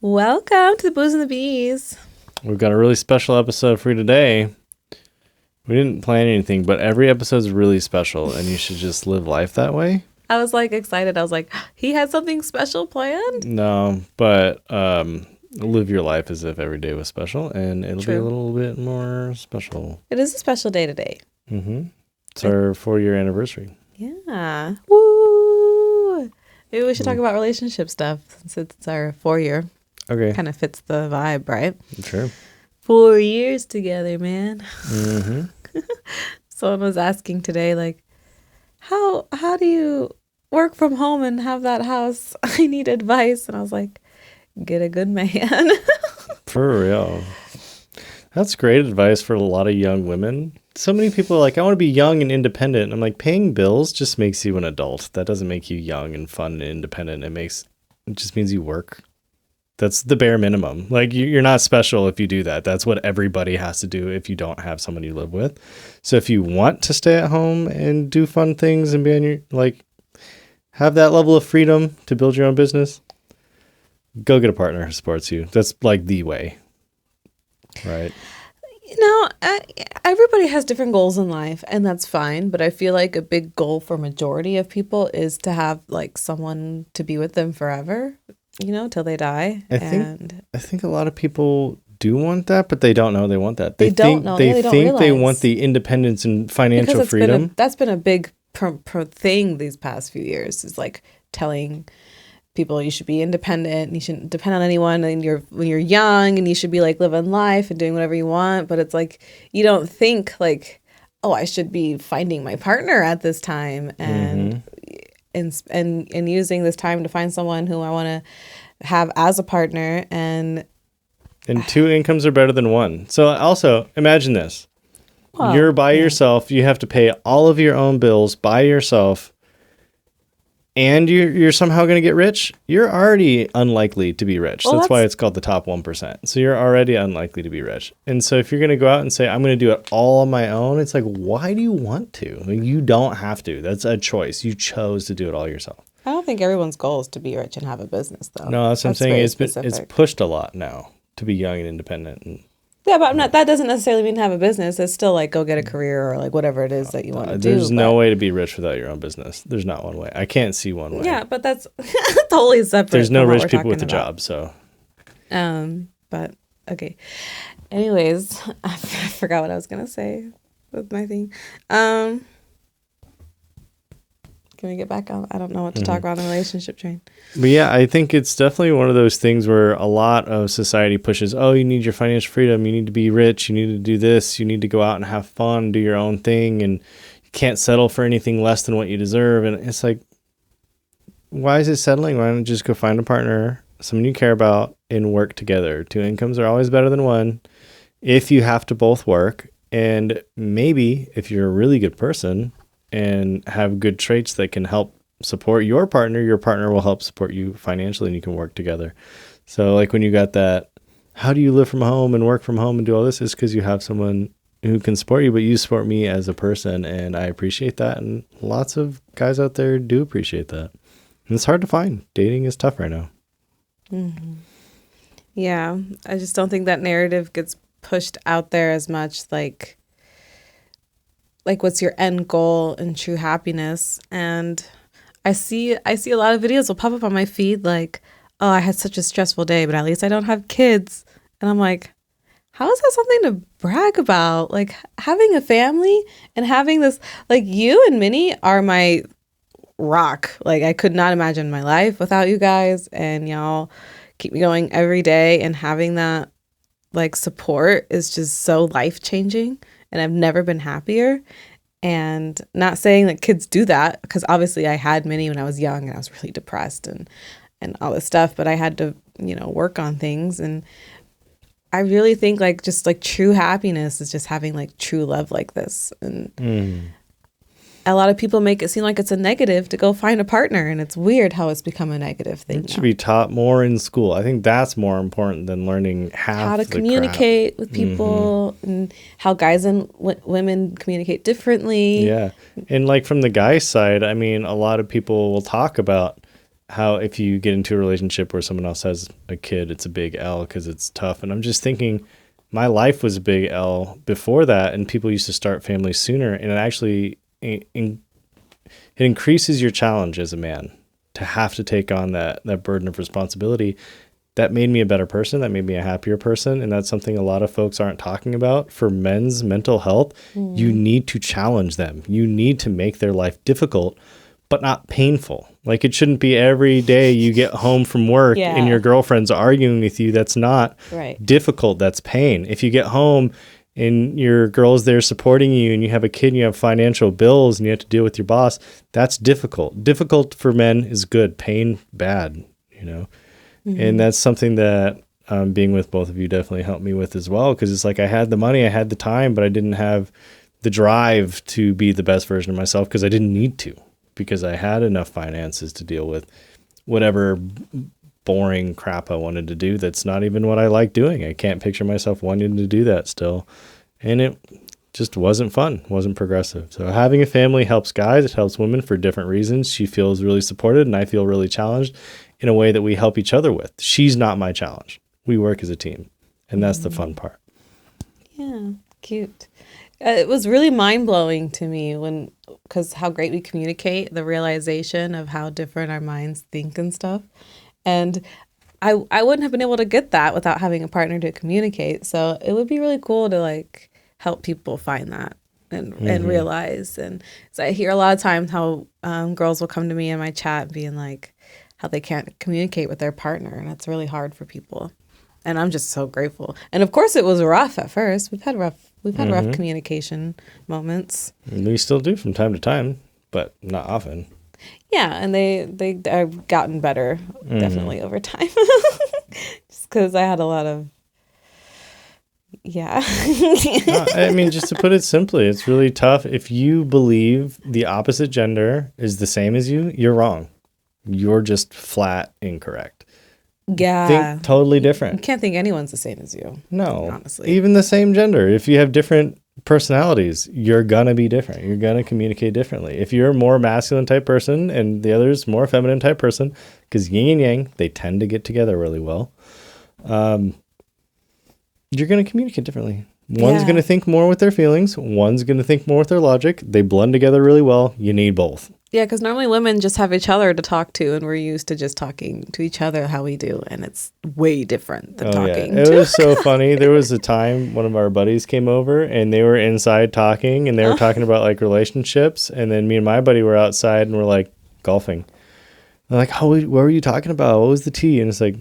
Welcome to the Booze and the Bees. We've got a really special episode for you today. We didn't plan anything, but every episode is really special, and you should just live life that way. I was excited. I was like, he had something special planned? No, but live your life as if every day was special, and it'll be a little bit more special. It is a special day today. Mm-hmm. It's our 4-year anniversary. Yeah. Woo! Maybe we should talk about relationship stuff since it's our 4-year. Okay. Kind of fits the vibe, right? Sure. 4 years together, man. Mm-hmm. Someone was asking today, how do you work from home and have that house? I need advice. And I was like, get a good man. For real. That's great advice for a lot of young women. So many people are like, I want to be young and independent. I'm like, paying bills just makes you an adult. That doesn't make you young and fun and independent. It just means you work. That's the bare minimum. Like, you're not special if you do that. That's what everybody has to do if you don't have someone you live with. So if you want to stay at home and do fun things and be on your, have that level of freedom to build your own business, go get a partner who supports you. That's the way. Right. Everybody has different goals in life, and that's fine. But I feel like a big goal for majority of people is to have someone to be with them forever, till they die. I think a lot of people do want that, but they don't know they want that. They don't know. They don't think realize. they want the independence and financial freedom. That's been a big thing these past few years. Is telling people you should be independent and you shouldn't depend on anyone, and when you're young and you should be living life and doing whatever you want. But it's you don't think oh, I should be finding my partner at this time and using this time to find someone who I want to have as a partner. And 2 incomes are better than 1. So also imagine this. Well, you're by yourself. You have to pay all of your own bills by yourself. And you're somehow going to get rich. You're already unlikely to be rich. That's why it's called the top 1%. So you're already unlikely to be rich. And so if you're going to go out and say, I'm going to do it all on my own, it's why do you want to? You don't have to. That's a choice. You chose to do it all yourself. I don't think everyone's goal is to be rich and have a business, though. No, that's what I'm saying. It's pushed a lot now to be young and independent. Yeah, but that doesn't necessarily mean to have a business. It's still go get a career or whatever it is that you want to do. There's no way to be rich without your own business. There's not one way. I can't see one way. Yeah, but that's totally separate. There's no rich people with a job, so. But okay. Anyways, I forgot what I was gonna say with my thing. Can we get back on? I don't know what to talk about on the relationship train. But yeah, I think it's definitely one of those things where a lot of society pushes, oh, you need your financial freedom. You need to be rich. You need to do this. You need to go out and have fun, do your own thing. And you can't settle for anything less than what you deserve. And it's why is it settling? Why don't you just go find a partner, someone you care about, and work together? 2 incomes are always better than 1 if you have to both work. And maybe if you're a really good person and have good traits that can help support your partner will help support you financially, and you can work together. So when you got that, how do you live from home and work from home and do all this, is because you have someone who can support you, but you support me as a person, and I appreciate that. And lots of guys out there do appreciate that. And it's hard to find. Dating is tough right now. Mm-hmm. Yeah, I just don't think that narrative gets pushed out there as much, what's your end goal and true happiness. And I see a lot of videos will pop up on my feed oh, I had such a stressful day, but at least I don't have kids. And I'm like, how is that something to brag about? Having a family and having this, you and Minnie are my rock. I could not imagine my life without you guys, and y'all keep me going every day, and having that support is just so life-changing. And I've never been happier. And not saying that kids do that, because obviously I had Minnie when I was young and I was really depressed and all this stuff, but I had to, work on things. And I really think just true happiness is just having true love like this. And a lot of people make it seem like it's a negative to go find a partner, and it's weird how it's become a negative thing. It should be taught more in school. I think that's more important than learning how to communicate with people, and how guys and women communicate differently. Yeah. And from the guy's side, I mean, a lot of people will talk about how if you get into a relationship where someone else has a kid, it's a big L because it's tough. And I'm just thinking my life was a big L before that, and people used to start families sooner. And it actually, it increases your challenge as a man to have to take on that burden of responsibility. That made me a better person. That made me a happier person. And that's something a lot of folks aren't talking about. For men's mental health, you need to challenge them. You need to make their life difficult, but not painful. Like, it shouldn't be every day you get home from work and your girlfriend's arguing with you. That's not difficult. That's pain. If you get home and your girl's there supporting you and you have a kid and you have financial bills and you have to deal with your boss, that's difficult. Difficult for men is good. Pain, bad, you know? And that's something that being with both of you definitely helped me with as well. Because it's like I had the money, I had the time, but I didn't have the drive to be the best version of myself because I didn't need to, because I had enough finances to deal with whatever boring crap I wanted to do. That's not even what I like doing. I can't picture myself wanting to do that still. And it just wasn't fun, wasn't progressive. So having a family helps guys. It helps women for different reasons. She feels really supported and I feel really challenged in a way that we help each other with. She's not my challenge. We work as a team. And that's the fun part. Yeah, cute. It was really mind-blowing to me because how great we communicate, the realization of how different our minds think and stuff. And I wouldn't have been able to get that without having a partner to communicate. So it would be really cool to like help people find that and realize. And so I hear a lot of times how girls will come to me in my chat being like, how they can't communicate with their partner, and it's really hard for people. And I'm just so grateful. And of course, it was rough at first. We've had rough communication moments. And we still do from time to time, but not often. Yeah, and they have gotten better definitely over time. Just because I had a lot of I mean, just to put it simply, it's really tough. If you believe the opposite gender is the same as you, you're wrong. You're just flat incorrect. Yeah. Think totally different. You can't think anyone's the same as you. No. Honestly. Even the same gender. If you have different personalities, you're going to be different. You're going to communicate differently. If you're a more masculine type person and the other's more feminine type person, because yin and yang, they tend to get together really well, you're going to communicate differently. One's going to think more with their feelings. One's going to think more with their logic. They blend together really well. You need both. Yeah, because normally women just have each other to talk to, and we're used to just talking to each other how we do, and it's way different than talking. It was so funny. There was a time one of our buddies came over, and they were inside talking, and they were talking about like relationships, and then me and my buddy were outside, and we're like golfing. They're like, what were you talking about? What was the tea? And it's like,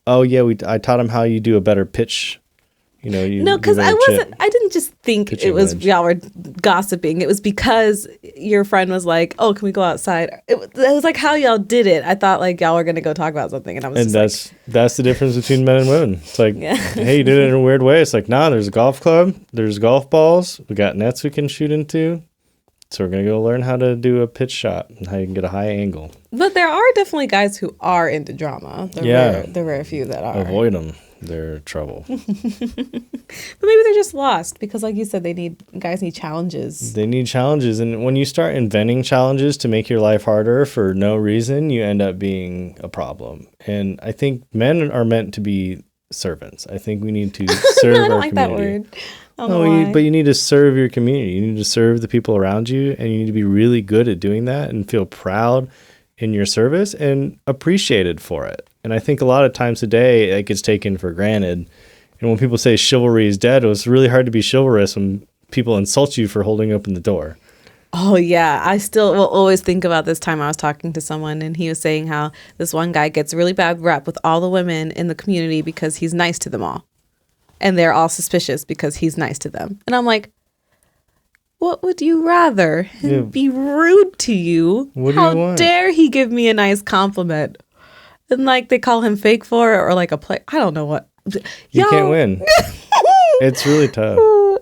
oh yeah, I taught him how you do a better pitch. You know, no, because I didn't just think it was y'all were gossiping. It was because your friend was like, "Oh, can we go outside?" It was like how y'all did it. I thought like y'all were gonna go talk about something, and I was. And that's the difference between men and women. It's like, hey, you did it in a weird way. It's like, nah, there's a golf club, there's golf balls, we got nets we can shoot into. So we're gonna go learn how to do a pitch shot and how you can get a high angle. But there are definitely guys who are into drama. The rare few that are. Avoid them. They're trouble. But maybe they're just lost because, like you said, guys need challenges. They need challenges, and when you start inventing challenges to make your life harder for no reason, you end up being a problem. And I think men are meant to be servants. I think we need to serve our community. That word. But you need to serve your community. You need to serve the people around you, and you need to be really good at doing that and feel proud in your service and appreciated for it. And I think a lot of times today it gets taken for granted. And when people say chivalry is dead, it's really hard to be chivalrous when people insult you for holding open the door. Oh, yeah. I still will always think about this time I was talking to someone and he was saying how this one guy gets a really bad rep with all the women in the community because he's nice to them all. And they're all suspicious because he's nice to them. And I'm like, what would you rather? Him be rude to you? How dare he give me a nice compliment? And like they call him fake for it or like a play. I don't know what. You can't win. It's really tough.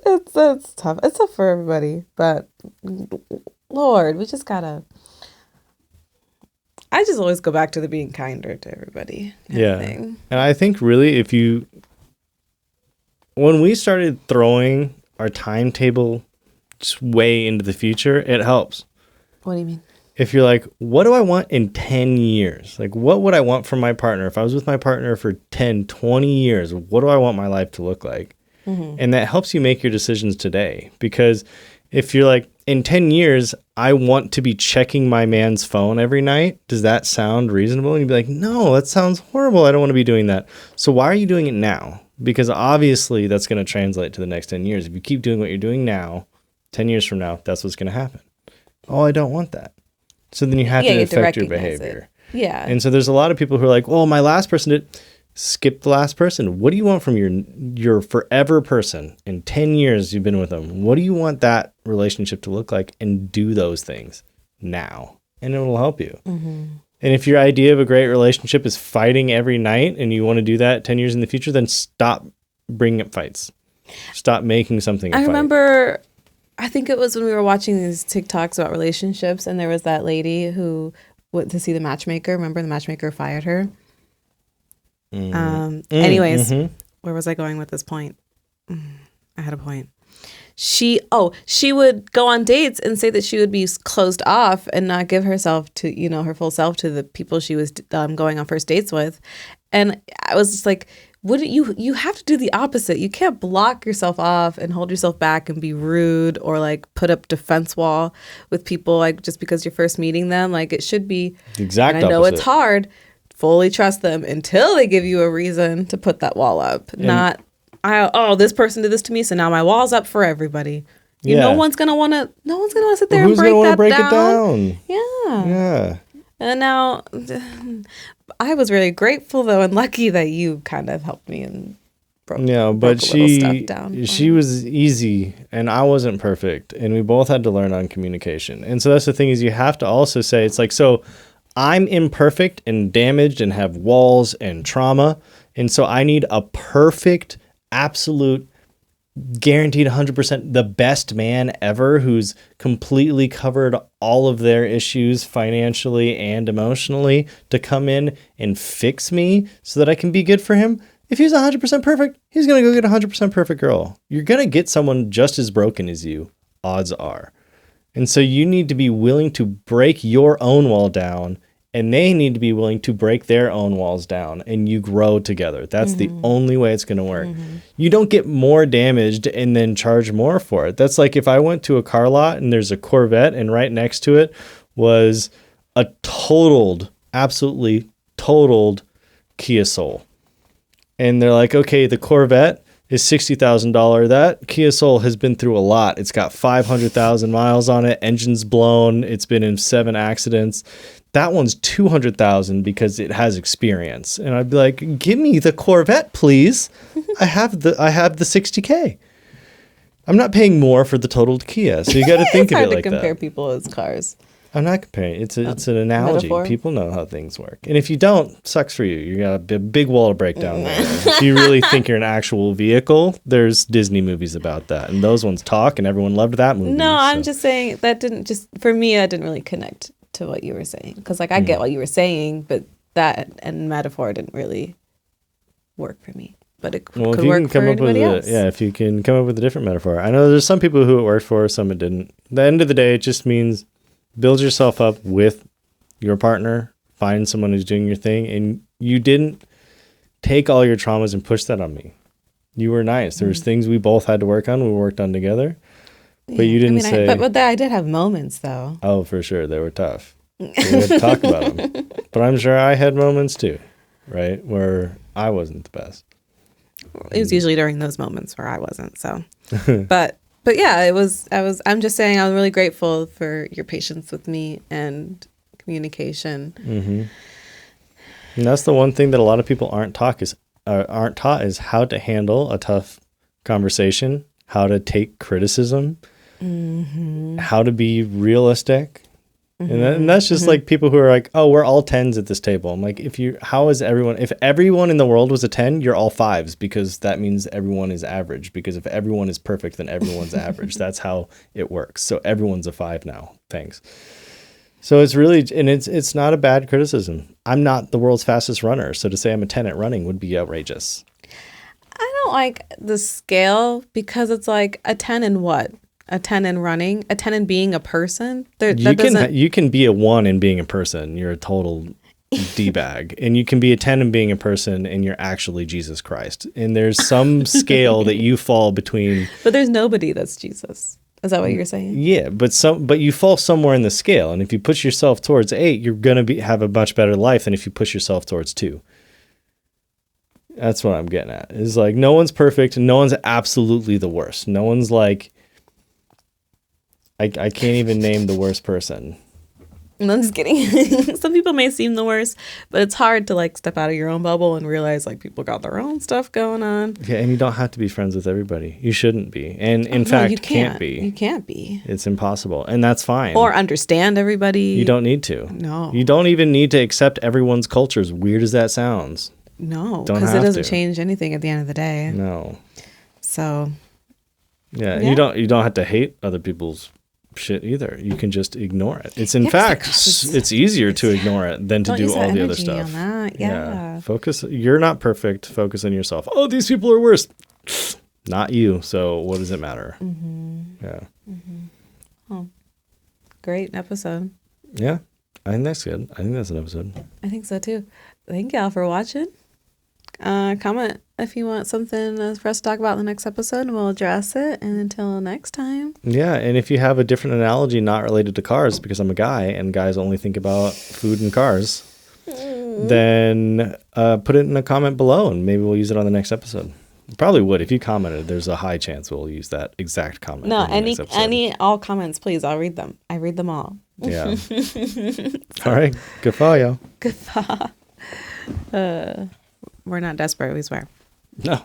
It's tough. It's tough for everybody. But Lord, we just gotta. I just always go back to the being kinder to everybody. And I think really when we started throwing our timetable just way into the future, it helps. What do you mean? if you're like, what do I want in 10 years? Like, what would I want from my partner? If I was with my partner for 10, 20 years, what do I want my life to look like? And that helps you make your decisions today. Because if you're like, in 10 years, I want to be checking my man's phone every night. Does that sound reasonable? And you'd be like, no, that sounds horrible. I don't want to be doing that. So why are you doing it now? Because obviously that's going to translate to the next 10 years. If you keep doing what you're doing now, 10 years from now, that's what's going to happen. Oh, I don't want that. So then you have to affect your behavior. Yeah. And so there's a lot of people who are like, well, my last person did. Skip the last person. What do you want from your forever person? In 10 years you've been with them. What do you want that relationship to look like? And do those things now. And it will help you. And if your idea of a great relationship is fighting every night and you want to do that 10 years in the future, then stop bringing up fights. Stop making something a fight. Remember, I think it was when we were watching these TikToks about relationships, and there was that lady who went to see the matchmaker. Remember, the matchmaker fired her? Anyways, where was I going with this point? I had a point. She would go on dates and say that she would be closed off and not give herself to, her full self to the people she was going on first dates with. And I was just like, wouldn't you have to do the opposite. You can't block yourself off and hold yourself back and be rude or like put up defense wall with people like just because you're first meeting them. Like it should be the exact opposite. I know opposite. it's hard. Fully trust them until they give you a reason to put that wall up. And this person did this to me, so now my wall's up for everybody. No one's gonna want to sit there and break it down. Yeah. And now, I was really grateful though and lucky that you kind of helped me and broke stuff down. She was easy and I wasn't perfect, and we both had to learn on communication. And so that's the thing, is you have to also say, it's like, so I'm imperfect and damaged and have walls and trauma. And so I need a perfect, absolute, guaranteed 100% the best man ever who's completely covered all of their issues financially and emotionally to come in and fix me so that I can be good for him. If he's 100% perfect, he's going to go get a 100% perfect girl. You're going to get someone just as broken as you, odds are. And so you need to be willing to break your own wall down, and they need to be willing to break their own walls down, and you grow together. That's the only way it's going to work. You don't get more damaged and then charge more for it. That's like if I went to a car lot and there's a Corvette and right next to it was a absolutely totaled Kia Soul. And they're like, okay, the Corvette is $60,000. That Kia Soul has been through a lot. It's got 500,000 miles on it. Engine's blown. It's been in 7 accidents. That one's 200,000 because it has experience. And I'd be like, give me the Corvette, please. I have the 60K. I'm not paying more for the totaled Kia. So you got to think of it like that. It's hard to compare people as cars. I'm not comparing. It's an analogy. Metaphor? People know how things work. And if you don't, sucks for you. You got a big wall to break down there. If you really think you're an actual vehicle, there's Disney movies about that. And those ones talk, and everyone loved that movie. No, I'm just saying that for me, that didn't really connect to what you were saying. Because I get what you were saying, but that and metaphor didn't really work for me. But it could work for anybody else. If you can come up with a different metaphor. I know there's some people who it worked for, some it didn't. At the end of the day, it just means build yourself up with your partner, find someone who's doing your thing, and you didn't take all your traumas and push that on me. You were nice. There was things we both had to work on. We worked on together. But you didn't say... But I did have moments, though. Oh, for sure. They were tough. We had to talk about them. But I'm sure I had moments, too, right, where I wasn't the best. It was usually during those moments where I wasn't, so... But yeah, I'm just saying I was really grateful for your patience with me and communication. And that's the one thing that a lot of people aren't taught is how to handle a tough conversation, how to take criticism, how to be realistic. And that's just like people who are like, oh, we're all 10s at this table. I'm like, if everyone in the world was a 10, you're all 5s, because that means everyone is average. Because if everyone is perfect, then everyone's average. That's how it works. So everyone's a 5 now. Thanks. So it's really, and it's not a bad criticism. I'm not the world's fastest runner. So to say I'm a 10 at running would be outrageous. I don't like the scale, because it's like a 10 in what? a 10 in running, a 10 in being a person. You can be a 1 in being a person. You're a total D-bag. And you can be a 10 in being a person and you're actually Jesus Christ. And there's some scale that you fall between. But there's nobody that's Jesus. Is that what you're saying? Yeah, but you fall somewhere in the scale. And if you push yourself towards 8, you're going to have a much better life than if you push yourself towards 2. That's what I'm getting at. Is like no one's perfect. No one's absolutely the worst. No one's like, I can't even name the worst person. No, I'm just kidding. Some people may seem the worst, but it's hard to like step out of your own bubble and realize like people got their own stuff going on. Yeah, and you don't have to be friends with everybody. You shouldn't be. And in fact, you can't be. You can't be. It's impossible. And that's fine. Or understand everybody. You don't need to. No. You don't even need to accept everyone's culture, as weird as that sounds. No, Don't because it have doesn't to. change anything at the end of the day. No. So Yeah, Yeah. you don't have to hate other people's shit either. You can just ignore it. It's in Yeah, fact because it's easier to ignore it than to don't do use all that the other energy stuff. on that. Yeah. Focus. You're not perfect. Focus on yourself. Oh, these people are worse. Not you. So what does it matter? Yeah. Great episode. Yeah. I think that's good. I think that's an episode. I think so too. Thank y'all for watching. Comment if you want something for us to talk about in the next episode and we'll address it. And until next time. Yeah, and if you have a different analogy not related to cars, because I'm a guy and guys only think about food and cars, then put it in a comment below and maybe we'll use it on the next episode. Probably would. If you commented, there's a high chance we'll use that exact comment. No, in the next episode. all comments, please. I'll read them. I read them all. Yeah. All right. Goodbye, y'all. Goodbye. We're not desperate, we swear. No.